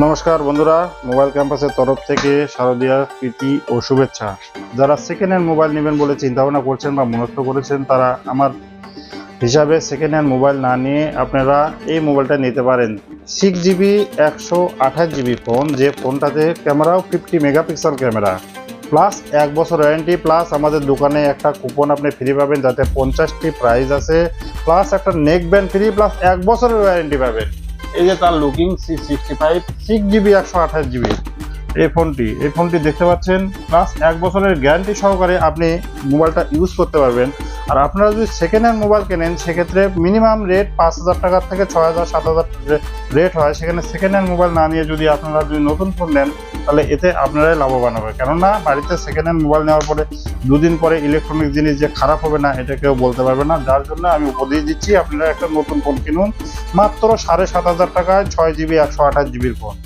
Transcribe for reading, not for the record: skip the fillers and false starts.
নমস্কার বন্ধুরা, মোবাইল ক্যাম্পাসের তরফ থেকে শারদীয়ার প্রীতি ও শুভেচ্ছা। যারা সেকেন্ড হ্যান্ড মোবাইল নেবেন বলে চিন্তা ভাবনা করছেন বা মনস্থ করেছেন, তারা আমার হিসাবে সেকেন্ড হ্যান্ড মোবাইল না নিয়ে আপনারা এই মোবাইলটা নিতে পারেন। 6GB 128GB ফোন, যে ফোনটাতে ক্যামেরাও 50 মেগাপিক্সেল ক্যামেরা, প্লাস 1 বছর ওয়ারেন্টি, প্লাস আমাদের দোকানে একটা কুপন আপনি ফ্রি পাবেন, যাতে 50টি প্রাইজ আছে, প্লাস একটা নেক ব্যান্ড ফ্রি, প্লাস 1 বছরের ওয়ারেন্টি পাবেন। এই যে তার লুকিং C65 6GB 128GB এই ফোনটি দেখতে পাচ্ছেন, প্লাস 1 বছরের গ্যারান্টি সহকারে আপনি মোবাইলটা ইউজ করতে পারবেন। আর আপনারা যদি সেকেন্ড হ্যান্ড মোবাইল কেনেন, সেক্ষেত্রে মিনিমাম রেট 5,000 টাকার থেকে 6,000 7,000 রেট হয়। সেখানে সেকেন্ড হ্যান্ড মোবাইল না নিয়ে যদি আপনারা নতুন ফোন নেন, তাহলে এতে আপনারাই লাভবান হবে। কেননা বাড়িতে সেকেন্ড হ্যান্ড মোবাইল নেওয়ার পরে 2 দিন পরে ইলেকট্রনিক জিনিস যে খারাপ হবে না, এটা কেউ বলতে পারবে না। যার জন্য আমি উপদেশ দিচ্ছি, আপনারা একটা নতুন ফোন কিনুন মাত্র 7,500 টাকায় 6GB 128GB ফোন।